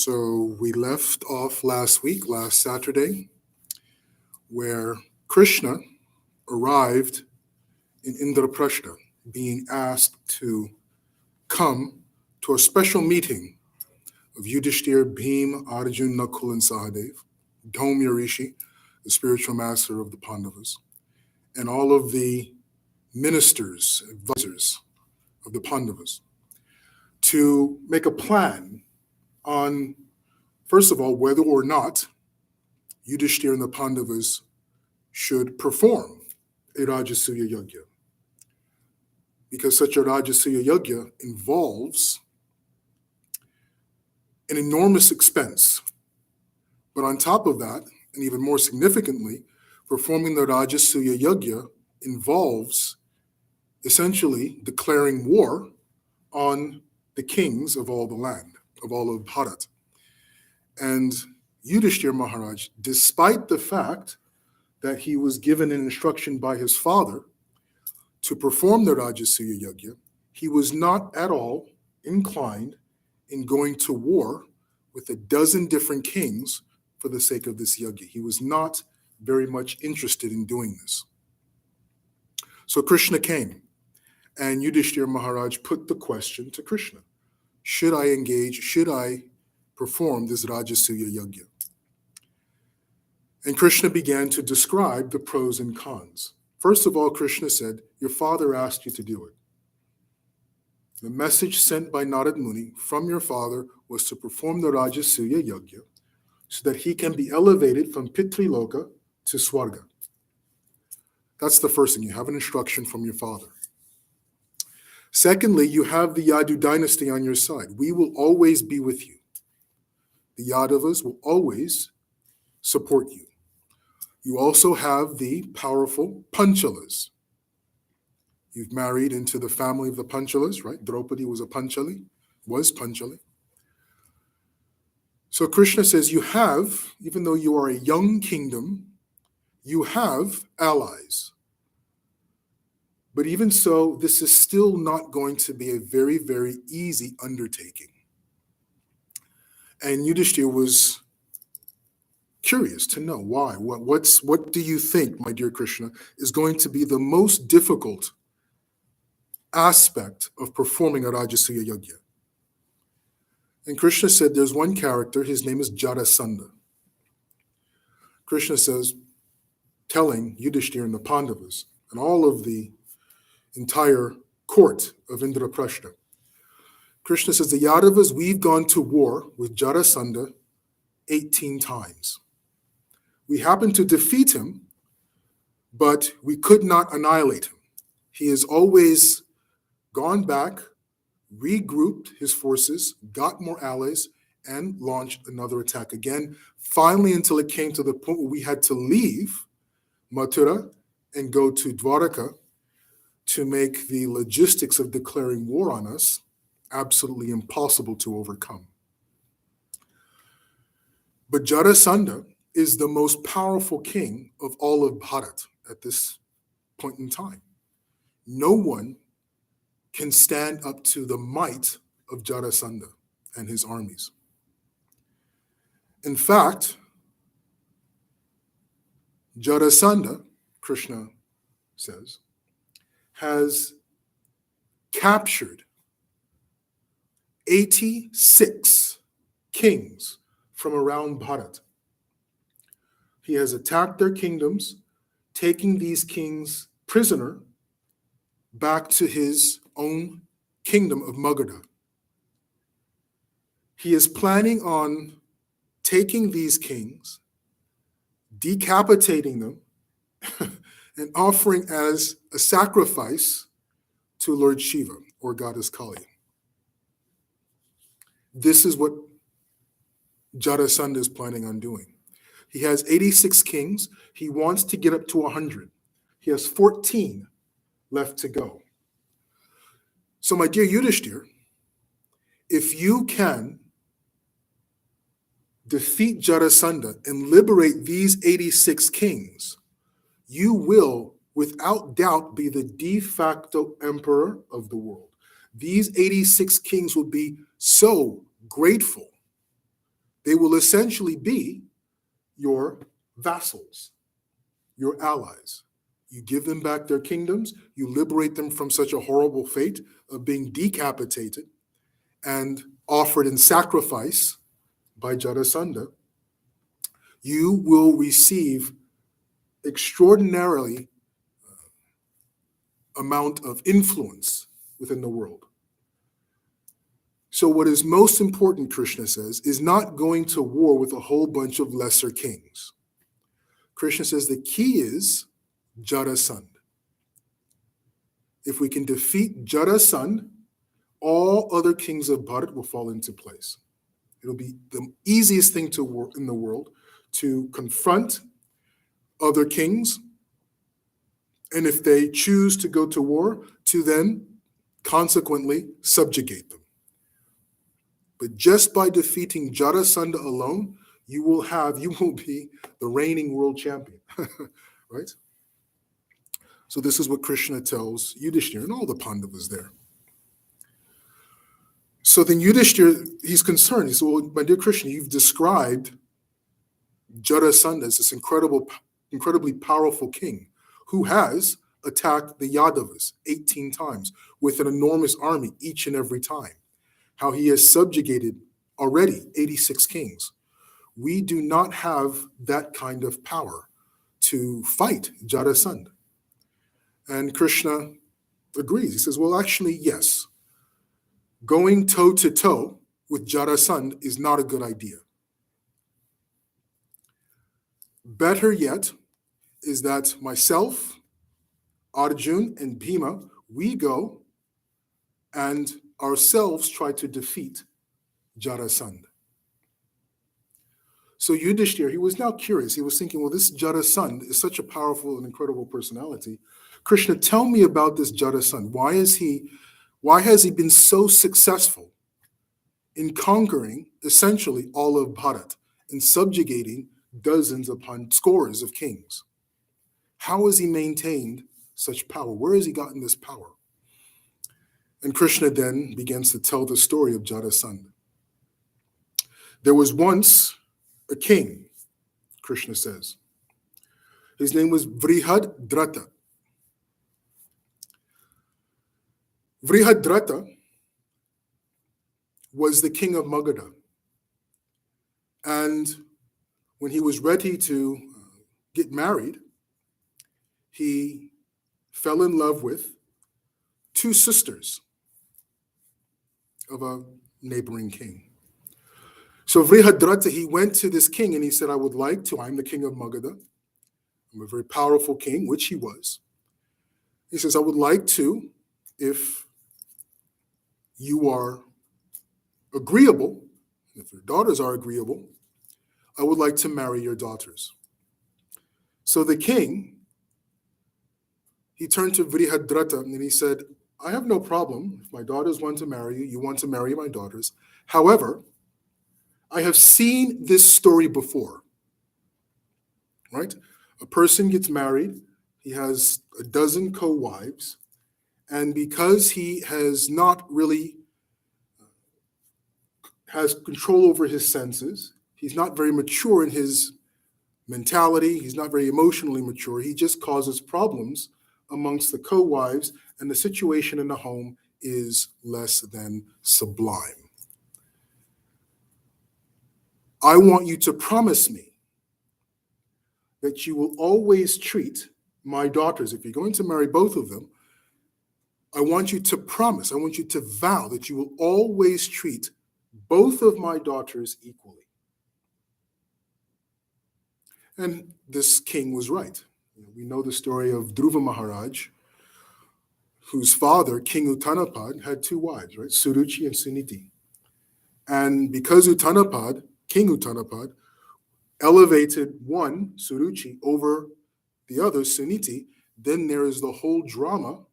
So we left off last Saturday, where Krishna arrived in Indraprastha, being asked to come to a special meeting of Yudhisthira, Bhima, Arjuna, Nakul, and Sahadev, Dhaumya Rishi, the spiritual master of the Pandavas, and all of the ministers, advisors of the Pandavas, to make a plan on, first of all, whether or not Yudhisthira and the Pandavas should perform a Rajasuya Yajna. Because such a Rajasuya Yajna involves an enormous expense. But on top of that, and even more significantly, performing the Rajasuya Yajna involves essentially declaring war on the kings of all the land, of all of Bharat. And Yudhisthira Maharaj, despite the fact that he was given an instruction by his father to perform the Rajasuya Yajna, he was not at all inclined in going to war with a dozen different kings for the sake of this yajna. He was not very much interested in doing this. So Krishna came, and Yudhisthira Maharaj put the question to Krishna: should I engage, should I perform this Rajasuya Yajna? And Krishna began to describe the pros and cons. First of all, Krishna said, your father asked you to do it. The message sent by Narad Muni from your father was to perform the Rajasuya Yajna so that he can be elevated from Pitriloka to Swarga. That's the first thing. You have an instruction from your father. Secondly, you have the Yadu dynasty on your side. We will always be with you. The Yadavas will always support you. You also have the powerful Panchalas. You've married into the family of the Panchalas, right? Draupadi was Panchali. So Krishna says you have, even though you are a young kingdom, you have allies. But even so, this is still not going to be a very, very easy undertaking. And Yudhisthira was curious to know why. What do you think, my dear Krishna, is going to be the most difficult aspect of performing a Rajasuya Yajna? And Krishna said there's one character, his name is Jarasandha. Krishna says, telling Yudhisthira and the Pandavas and all of the entire court of Indraprastha, Krishna says, the Yadavas, we've gone to war with Jarasandha 18 times. We happened to defeat him, but we could not annihilate him. He has always gone back, regrouped his forces, got more allies, and launched another attack again, finally until it came to the point where we had to leave Mathura and go to Dwaraka to make the logistics of declaring war on us absolutely impossible to overcome. But Jarasandha is the most powerful king of all of Bharat at this point in time. No one can stand up to the might of Jarasandha and his armies. In fact, Jarasandha, Krishna says, has captured 86 kings from around Bharat. He has attacked their kingdoms, taking these kings prisoner back to his own kingdom of Magadha. He is planning on taking these kings, decapitating them, and offering as a sacrifice to Lord Shiva or Goddess Kali. This is what Jarasandha is planning on doing. He has 86 kings. He wants to get up to 100. He has 14 left to go. So my dear Yudhisthira, if you can defeat Jarasandha and liberate these 86 kings, you will, without doubt, be the de facto emperor of the world. These 86 kings will be so grateful they will essentially be your vassals, your allies. You give them back their kingdoms, you liberate them from such a horrible fate of being decapitated and offered in sacrifice by Jarasandha. You will receive extraordinarily amount of influence within the world. So what is most important, Krishna says, is not going to war with a whole bunch of lesser kings. Krishna says the key is Jarasandha. If we can defeat Jarasandha, all other kings of Bharat will fall into place. It'll be the easiest thing in the world to confront other kings, and if they choose to go to war, to then consequently subjugate them. But just by defeating Jarasandha alone, you will be the reigning world champion, right? So this is what Krishna tells Yudhisthira and all the Pandavas there. So then Yudhisthira, he's concerned. He said, well, my dear Krishna, you've described Jarasandha as this incredibly powerful king who has attacked the Yadavas 18 times with an enormous army each and every time. How he has subjugated already 86 kings. We do not have that kind of power to fight Jarasandha. And Krishna agrees. He says, well, actually, yes. Going toe-to-toe with Jarasandha is not a good idea. Better yet is that myself, Arjun, and Bhima, we go and ourselves try to defeat Jarasandha. So Yudhisthira, he was now curious. He was thinking, well, this Jarasandha is such a powerful and incredible personality. Krishna, tell me about this Jarasandha. Why has he been so successful in conquering essentially all of Bharat and subjugating dozens upon scores of kings? How has he maintained such power? Where has he gotten this power? And Krishna then begins to tell the story of Jarasandha. There was once a king, Krishna says. His name was Vrihadratha. Vrihadratha was the king of Magadha. And when he was ready to get married, he fell in love with two sisters of a neighboring king. So Vrihadratha, he went to this king and he said, I'm the king of Magadha. I'm a very powerful king, which he was. He says, I would like to, if you are agreeable, if your daughters are agreeable, I would like to marry your daughters. So the king, he turned to Vrihadratha and he said, I have no problem. If my daughters want to marry you, you want to marry my daughters. However, I have seen this story before, right? A person gets married, he has a dozen co-wives, and because he has not really has control over his senses, he's not very mature in his mentality, he's not very emotionally mature, he just causes problems amongst the co-wives, and the situation in the home is less than sublime. I want you to promise me that you will always treat my daughters, if you're going to marry both of them, I want you to promise, I want you to vow that you will always treat both of my daughters equally. And this king was right. We know the story of Dhruva Maharaj, whose father, King Uttanapad, had two wives, right? Suruchi and Suniti. And because King Uttanapad, elevated one, Suruchi, over the other, Suniti, then there is the whole drama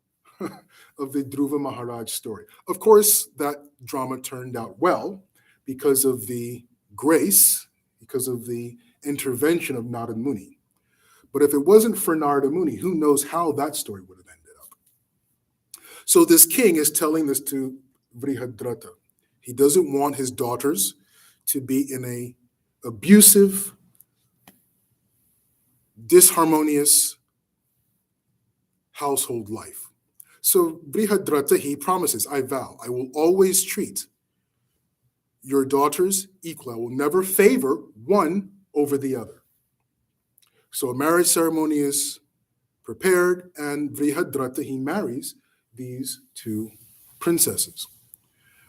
of the Dhruva Maharaj story. Of course, that drama turned out well because of the grace, because of the intervention of Narada Muni. But if it wasn't for Narada Muni, who knows how that story would have ended up. So this king is telling this to Vrihadratha. He doesn't want his daughters to be in a abusive, disharmonious household life. So Brihadrata, he promises, I vow, I will always treat your daughters equal. I will never favor one over the other. So a marriage ceremony is prepared, and Brihadrata, he marries these two princesses.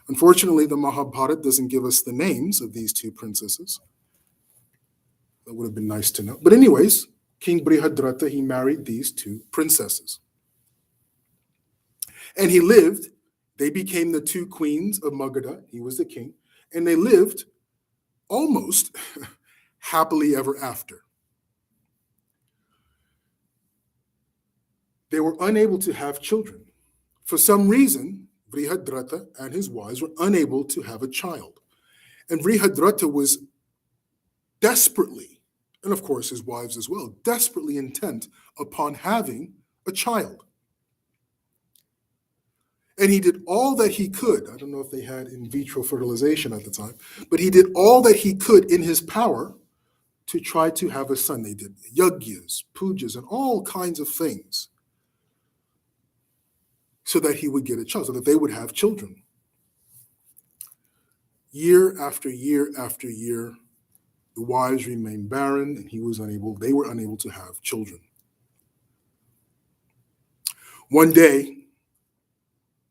Unfortunately, the Mahabharata doesn't give us the names of these two princesses. That would have been nice to know. But anyways, King Brihadrata, he married these two princesses. And he lived, they became the two queens of Magadha. He was the king. And they lived almost happily ever after. They were unable to have children. For some reason, Brihadrata and his wives were unable to have a child. And Brihadrata was desperately, and of course his wives as well, desperately intent upon having a child. And he did all that he could. I don't know if they had in vitro fertilization at the time, but he did all that he could in his power to try to have a son. They did yajnas, pujas, and all kinds of things so that he would get a child, so that they would have children. Year after year after year, the wives remained barren, and they were unable to have children. One day,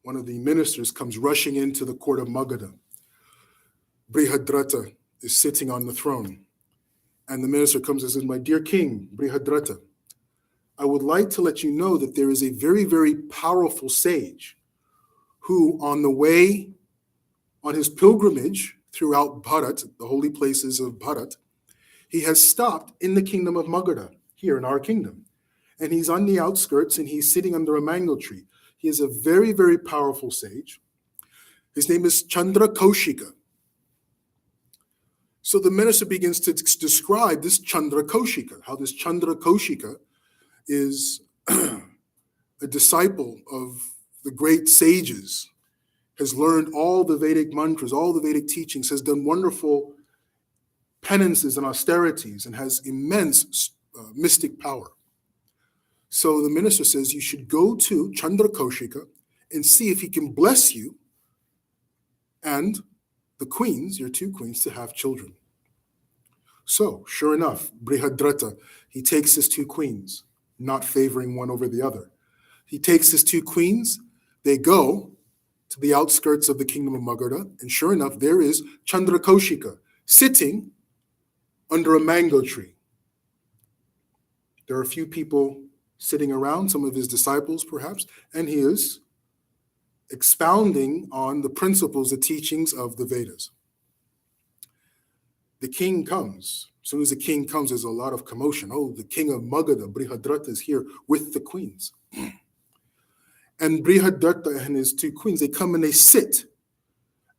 one of the ministers comes rushing into the court of Magadha. Brihadrata is sitting on the throne. And the minister comes and says, my dear king, Brihadrata, I would like to let you know that there is a very, very powerful sage who on his pilgrimage throughout Bharat, the holy places of Bharat, he has stopped in the kingdom of Magadha, here in our kingdom. And he's on the outskirts and he's sitting under a mango tree. He is a very, very powerful sage. His name is Chandra Kaushika. So the minister begins to describe this Chandra Kaushika, how this Chandra Kaushika is a disciple of the great sages, has learned all the Vedic mantras, all the Vedic teachings, has done wonderful penances and austerities, and has immense mystic power. So the minister says, you should go to Chandra Kaushika and see if he can bless you and the queens, your two queens, to have children. So, sure enough, Brihadrata, he takes his two queens, not favoring one over the other. He takes his two queens, they go to the outskirts of the kingdom of Magadha, and sure enough, there is Chandra Kaushika sitting under a mango tree. There are a few people sitting around, some of his disciples perhaps, and he is expounding on the principles, the teachings of the Vedas. The king comes. As soon as the king comes, there's a lot of commotion. Oh, the king of Magadha, Brihadrata, is here with the queens. And Brihadrata and his two queens, they come and they sit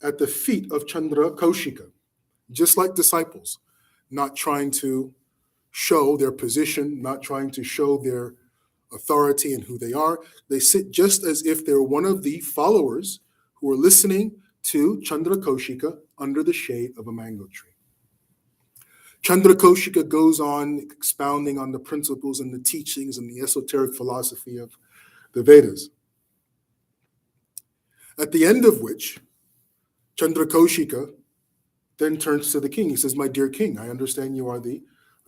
at the feet of Chandra Kaushika, just like disciples, not trying to show their position, not trying to show their authority and who they are. They sit just as if they're one of the followers who are listening to Chandra Kaushika under the shade of a mango tree. Chandra Kaushika goes on expounding on the principles and the teachings and the esoteric philosophy of the Vedas. At the end of which, Chandra Kaushika then turns to the king. He says, my dear king, I understand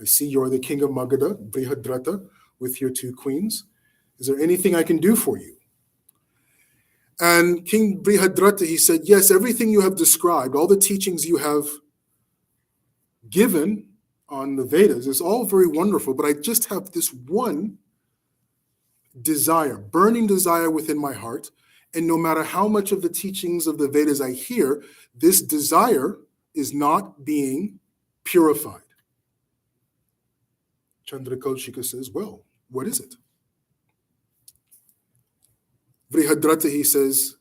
I see you are the king of Magadha, Brihadrata, with your two queens. Is there anything I can do for you? And King Brihadrata, he said, yes, everything you have described, all the teachings you have given on the Vedas is all very wonderful, but I just have this one desire, burning desire within my heart. And no matter how much of the teachings of the Vedas I hear, this desire is not being purified. Chandra Kaushika says, well, what is it? Brihadrata, he says,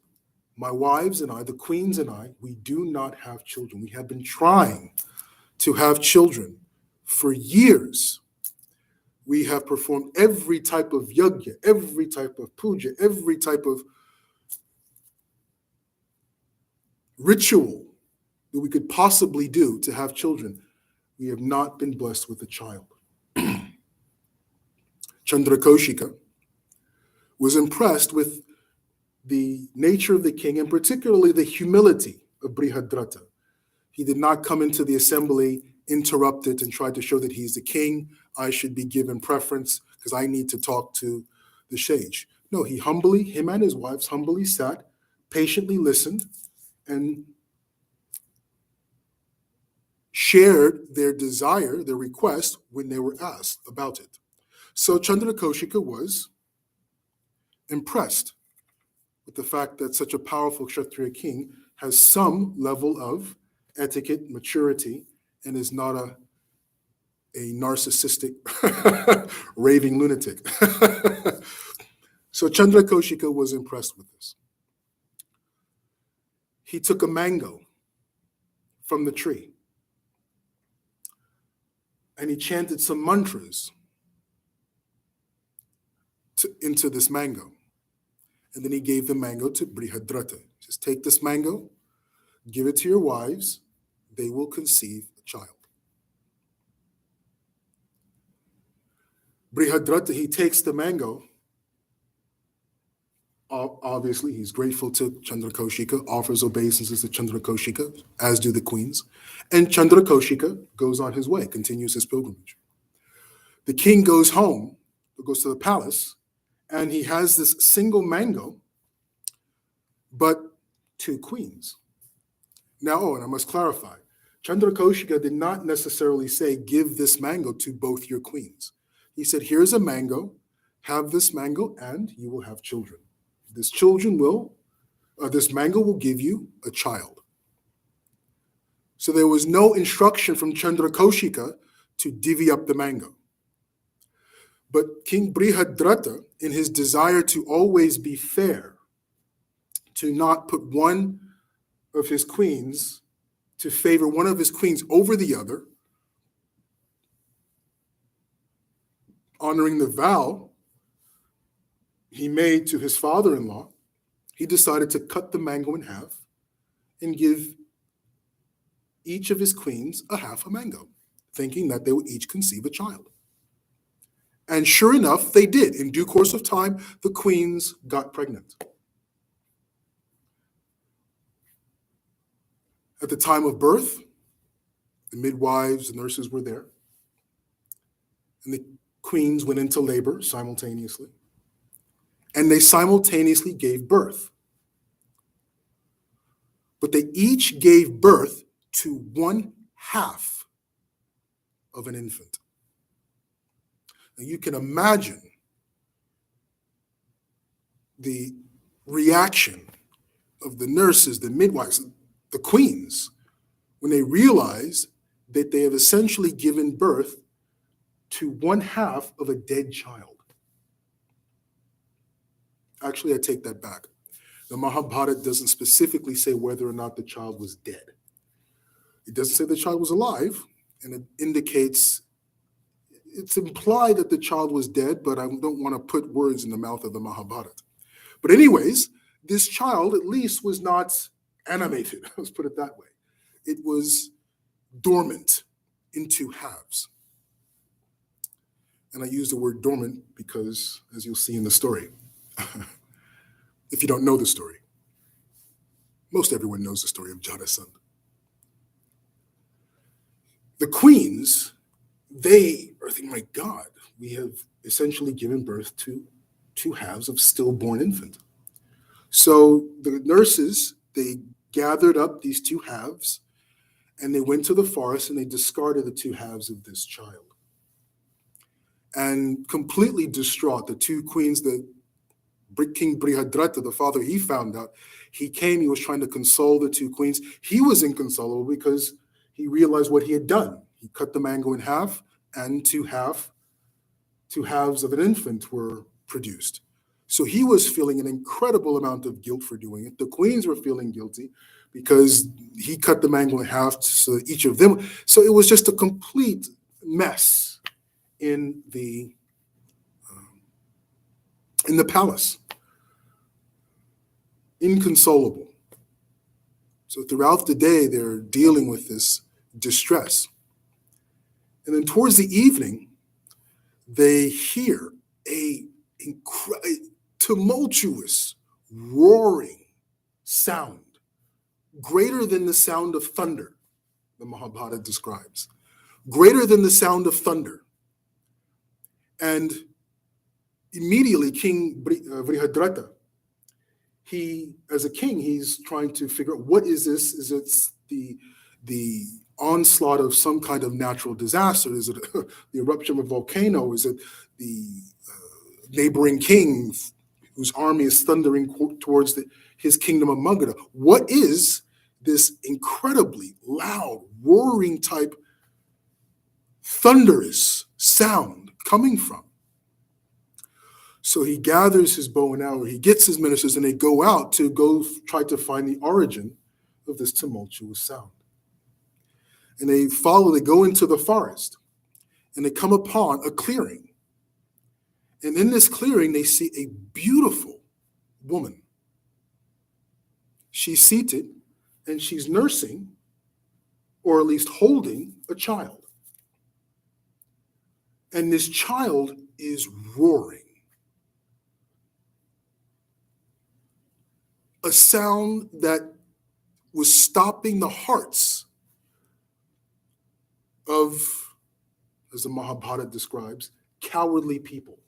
my wives and I, the queens and I, we do not have children. We have been trying to have children for years. We have performed every type of yajna, every type of puja, every type of ritual that we could possibly do to have children. we have not been blessed with a child. Chandrakoshika was impressed with the nature of the king, and particularly the humility of Brihadratha. He did not come into the assembly, interrupt it, and try to show that he's the king. I should be given preference because I need to talk to the sage. No, him and his wives humbly sat, patiently listened, and shared their desire, their request, when they were asked about it. So Chandrakoshika was impressed with the fact that such a powerful Kshatriya king has some level of etiquette, maturity, and is not a narcissistic, raving lunatic. So Chandrakoshika was impressed with this. He took a mango from the tree and he chanted some mantras into this mango. And then he gave the mango to Brihadratha. He says, take this mango, give it to your wives, they will conceive a child. Brihadratha, he takes the mango. Obviously, he's grateful to Chandrakoshika, offers obeisances to Chandrakoshika, as do the queens. And Chandrakoshika goes on his way, continues his pilgrimage. The king goes home, goes to the palace, and he has this single mango, but 2 queens. Now, and I must clarify, Chandrakoshika did not necessarily say, give this mango to both your queens. He said, here's a mango, have this mango, and you will have children. This mango will give you a child. So there was no instruction from Chandrakoshika to divvy up the mango. But King Brihadratha, in his desire to always be fair, to not put one of his queens, to favor one of his queens over the other, honoring the vow he made to his father-in-law, he decided to cut the mango in half and give each of his queens a half a mango, thinking that they would each conceive a child. And sure enough, they did. In due course of time, the queens got pregnant. At the time of birth, the midwives, the nurses were there, and the queens went into labor simultaneously, and they simultaneously gave birth. But they each gave birth to 1/2 of an infant. Now you can imagine the reaction of the nurses, the midwives, the queens, when they realize that they have essentially given birth to 1/2 of a dead child. Actually, I take that back. The Mahabharata doesn't specifically say whether or not the child was dead. It doesn't say the child was alive, and it indicates, it's implied that the child was dead, but I don't want to put words in the mouth of the Mahabharata. But anyways, this child at least was not animated, let's put it that way. It was dormant in 2 halves. And I use the word dormant because, as you'll see in the story, if you don't know the story, most everyone knows the story of Jarasandha. The queens, they are thinking, my God, we have essentially given birth to 2 halves of stillborn infant. So the nurses, they gathered up these 2 halves and they went to the forest and they discarded the 2 halves of this child. And completely distraught, the 2 queens, the King Brihadratha, the father, he found out. He came, he was trying to console the 2 queens. He was inconsolable because he realized what he had done. He cut the mango in half, and 2 halves of an infant were produced. So he was feeling an incredible amount of guilt for doing it. The queens were feeling guilty because he cut the mango in half so that each of them. So it was just a complete mess in the palace. Inconsolable. So throughout the day, they're dealing with this distress. And then towards the evening, they hear a tumultuous, roaring sound, greater than the sound of thunder, the Mahabharata describes, greater than the sound of thunder. And immediately King Vrihadrata, he, as a king, he's trying to figure out, what is this? Is it the onslaught of some kind of natural disaster? Is it the eruption of a volcano? Is it the neighboring king whose army is thundering towards his kingdom of Magadha? What is this incredibly loud, roaring type, thunderous sound coming from? So he gathers his bow and arrow, he gets his ministers, and they go out to go try to find the origin of this tumultuous sound. And they go into the forest, and they come upon a clearing. And in this clearing, they see a beautiful woman. She's seated, and she's nursing, or at least holding, a child. And this child is roaring. A sound that was stopping the hearts of, as the Mahabharata describes, cowardly people.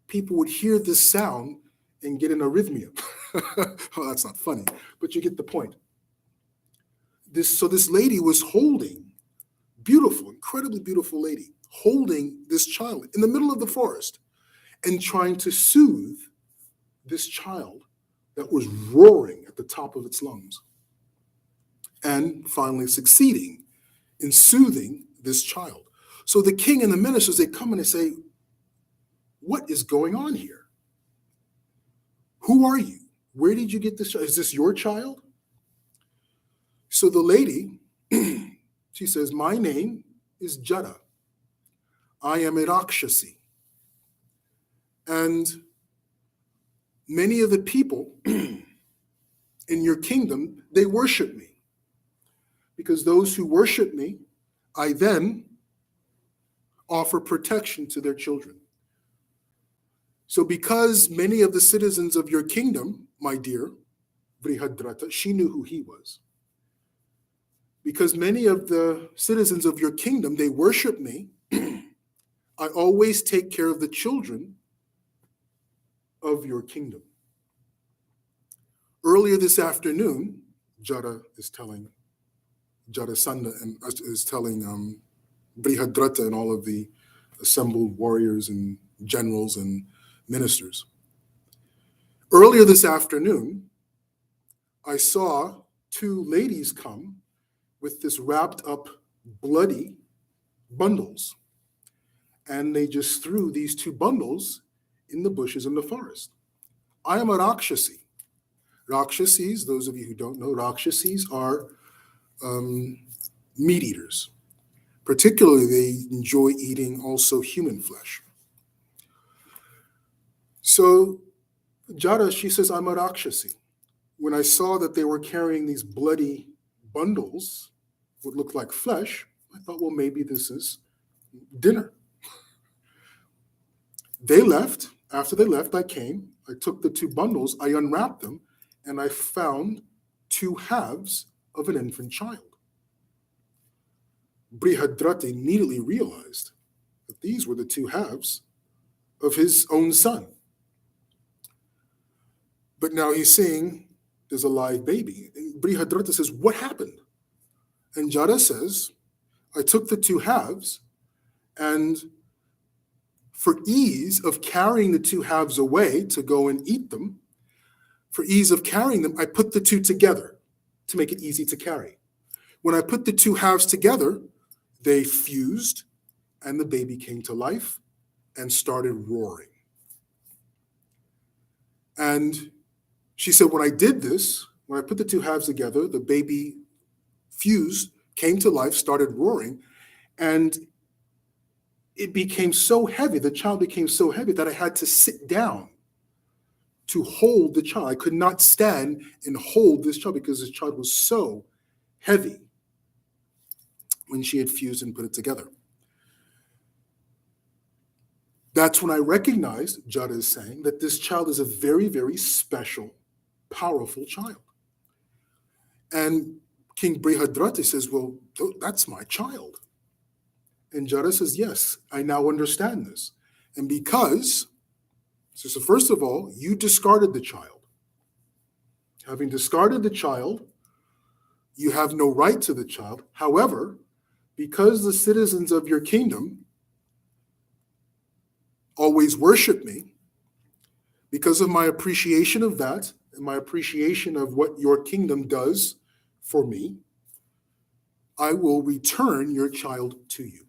People would hear this sound and get an arrhythmia. Oh, that's not funny, but you get the point. So this lady was holding, beautiful, incredibly beautiful lady, holding this child in the middle of the forest and trying to soothe this child that was roaring at the top of its lungs, and finally succeeding in soothing this child. So the king and the ministers, they come and they say, what is going on here? Who are you? Where did you get this child? Is this your child? So the lady, she says, my name is Jada. I am a Rakshasi. And many of the people in your kingdom, they worship me. Because those who worship me, I then offer protection to their children. So because many of the citizens of your kingdom, my dear Vrihadrata, she knew who he was. Because many of the citizens of your kingdom, they worship me, I always take care of the children of your kingdom. Earlier this afternoon, Jada is telling Jarasandha and is telling Vrihadrata and all of the assembled warriors and generals and ministers. Earlier this afternoon, I saw two ladies come with this wrapped up bloody bundles. And they just threw these two bundles in the bushes in the forest. I am a Rakshasi. Rakshasis, those of you who don't know, Rakshasis are meat eaters. Particularly, they enjoy eating also human flesh. So Jada, she says, I'm a Rakshasi. When I saw that they were carrying these bloody bundles, what looked like flesh, I thought, well, maybe this is dinner. They left. After they left, I came. I took the two bundles, I unwrapped them, and I found two halves of an infant child. Vrihadrata immediately realized that these were the two halves of his own son. But now he's saying there's a live baby. Vrihadrata says, what happened? And Jada says, I took the two halves, and for ease of carrying the two halves away to go and eat them, for ease of carrying them, I put the two together to make it easy to carry. When I put the two halves together, they fused, and the baby came to life and started roaring. And she said, when I did this, when I put the two halves together, the baby fused, came to life, started roaring, and it became so heavy, the child became so heavy that I had to sit down to hold the child. I could not stand and hold this child because this child was so heavy when she had fused and put it together. That's when I recognized, Jada is saying, that this child is a very, very special, powerful child. And King Brihadrata says, well, that's my child. And Jada says, yes, I now understand this. And because, so first of all, you discarded the child. Having discarded the child, you have no right to the child. However, because the citizens of your kingdom always worship me, because of my appreciation of that and my appreciation of what your kingdom does for me, I will return your child to you.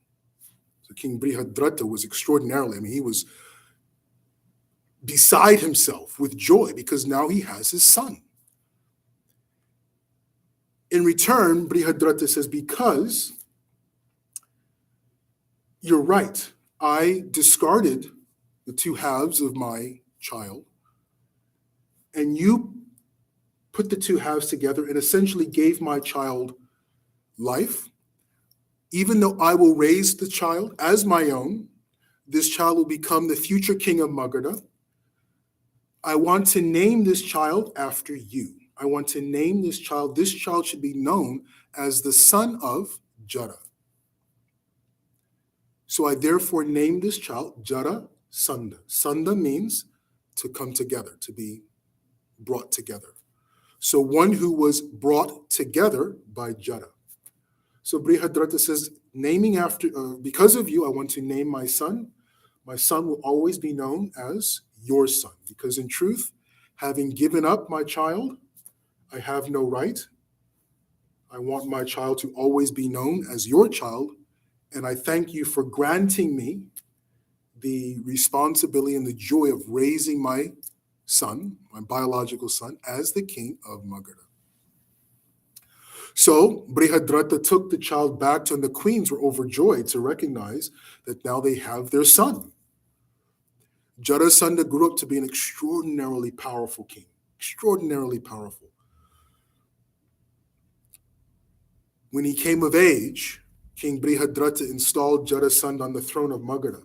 So King Brihadrata was extraordinarily, he was beside himself with joy because now he has his son. In return, Brihadrata says, because you're right, I discarded the two halves of my child, and you put the two halves together and essentially gave my child life. Even though I will raise the child as my own, this child will become the future king of Magadha. I want to name this child after you. I want to name this child. This child should be known as the son of Jada. So I therefore named this child Jarasandha. Sandha means to come together, to be brought together. So one who was brought together by Jada. So Brihadrata says, naming after, because of you, I want to name my son. My son will always be known as your son, because in truth, having given up my child, I have no right. I want my child to always be known as your child, and I thank you for granting me the responsibility and the joy of raising my son, my biological son, as the king of Magadha. So Brihadrata took the child back to, and the queens were overjoyed to recognize that now they have their son. Jarasandha grew up to be an extraordinarily powerful king, extraordinarily powerful. When he came of age, King Brihadrata installed Jarasandha on the throne of Magadha.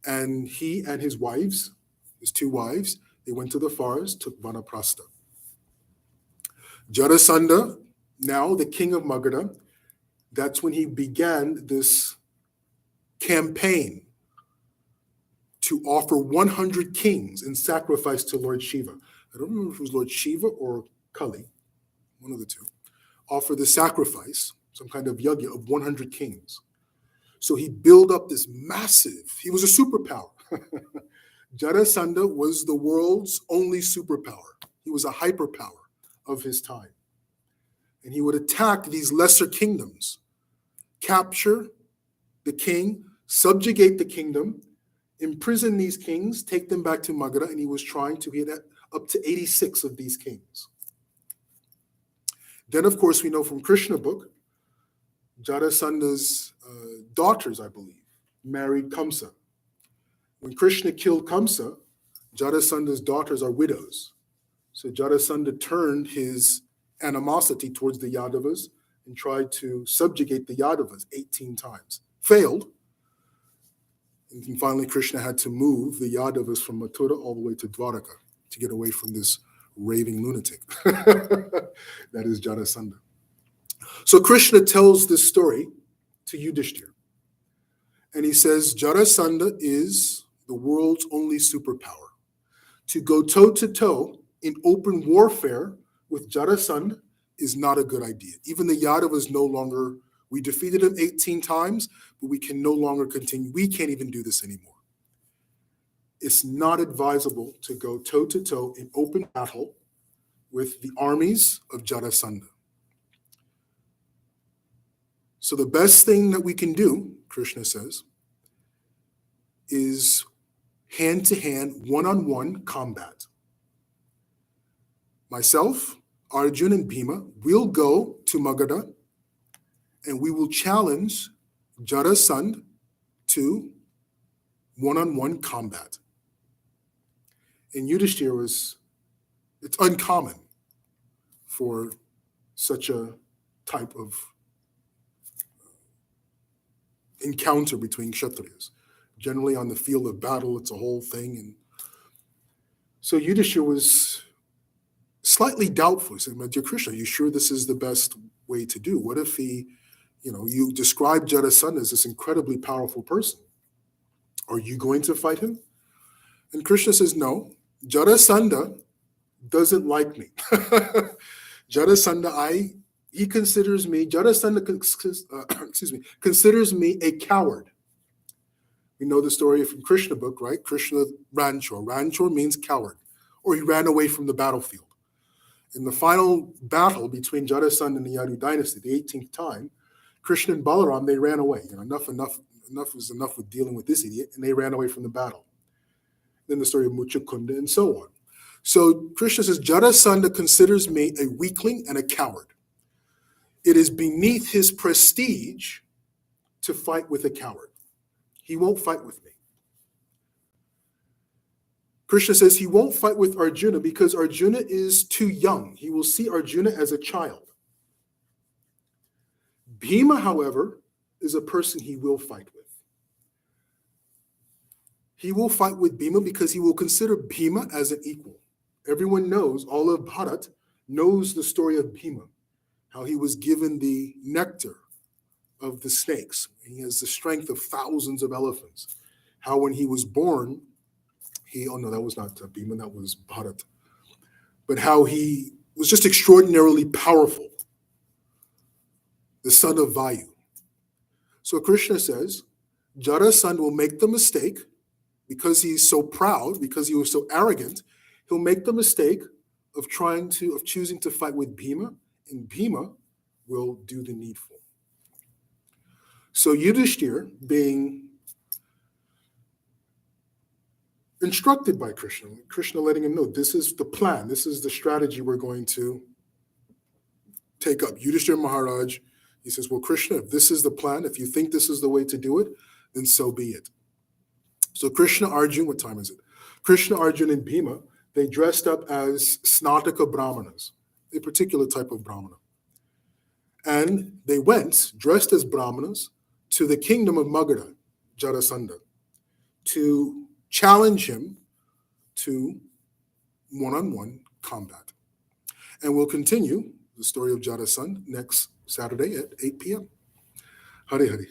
And he and his wives, his two wives, they went to the forest, took Vanaprastha. Jarasandha, now the king of Magadha, that's when he began this campaign to offer 100 kings in sacrifice to Lord Shiva. I don't remember if it was Lord Shiva or Kali, one of the two. Offer the sacrifice, some kind of yajna of 100 kings. So he built up this massive, he was a superpower. Jarasandha was the world's only superpower. He was a hyperpower of his time. And he would attack these lesser kingdoms, capture the king, subjugate the kingdom, imprison these kings, take them back to Magadha, and he was trying to get up to 86 of these kings. Then, of course, we know from Krishna book, Jarasandha's daughters, I believe, married Kamsa. When Krishna killed Kamsa, Jarasandha's daughters are widows. So Jarasandha turned his animosity towards the Yadavas and tried to subjugate the Yadavas 18 times. Failed. And finally, Krishna had to move the Yadavas from Mathura all the way to Dwaraka to get away from this raving lunatic. That is Jarasandha. So Krishna tells this story to Yudhisthira. And he says, Jarasandha is the world's only superpower. To go toe-to-toe in open warfare with Jarasandha is not a good idea. Even the Yadavas no longer, we defeated him 18 times, but we can no longer continue. We can't even do this anymore. It's not advisable to go toe-to-toe in open battle with the armies of Jarasandha. So the best thing that we can do, Krishna says, is hand-to-hand, one-on-one combat. Myself, Arjuna, and Bhima will go to Magadha and we will challenge Jarasandha to one-on-one combat. And Yudhisthira it's uncommon for such a type of encounter between Kshatriyas. Generally on the field of battle, it's a whole thing. And so Yudhisthira was slightly doubtful. He said, Dear Krishna, are you sure this is the best way to do? What if you describe Jarasandha as this incredibly powerful person. Are you going to fight him? And Krishna says, no, Jarasandha doesn't like me. Jarasandha, considers me a coward. We know the story from Krishna book, right? Krishna Ranchor. Ranchor means coward, or he ran away from the battlefield. In the final battle between Jarasandha and the Yadu dynasty, the 18th time, Krishna and Balaram, they ran away. Enough was enough with dealing with this idiot, and they ran away from the battle. Then the story of Muchakunda and so on. So Krishna says, Jarasandha considers me a weakling and a coward. It is beneath his prestige to fight with a coward. He won't fight with me. Krishna says he won't fight with Arjuna because Arjuna is too young. He will see Arjuna as a child. Bhima, however, is a person he will fight with. He will fight with Bhima because he will consider Bhima as an equal. Everyone knows, all of Bharat knows the story of Bhima, how he was given the nectar of the snakes. He has the strength of thousands of elephants. How when he was born, that was not Bhima, that was Bharat. But how he was just extraordinarily powerful, the son of Vayu. So Krishna says, Jarasandha will make the mistake, because he's so proud, because he was so arrogant, he'll make the mistake of choosing to fight with Bhima, and Bhima will do the needful. So Yudhisthira, being instructed by Krishna letting him know, this is the plan, this is the strategy we're going to take up. Yudhisthira Maharaj, he says, well, Krishna, if this is the plan, if you think this is the way to do it, then so be it. So Krishna, Arjuna, what time is it? Krishna, Arjuna, and Bhima, they dressed up as Snataka Brahmanas, a particular type of Brahmana. And they went, dressed as Brahmanas, to the kingdom of Magadha, Jarasandha, to challenge him to one-on-one combat. And we'll continue the story of Jarasandha next Saturday at 8 p.m. Hare Hare.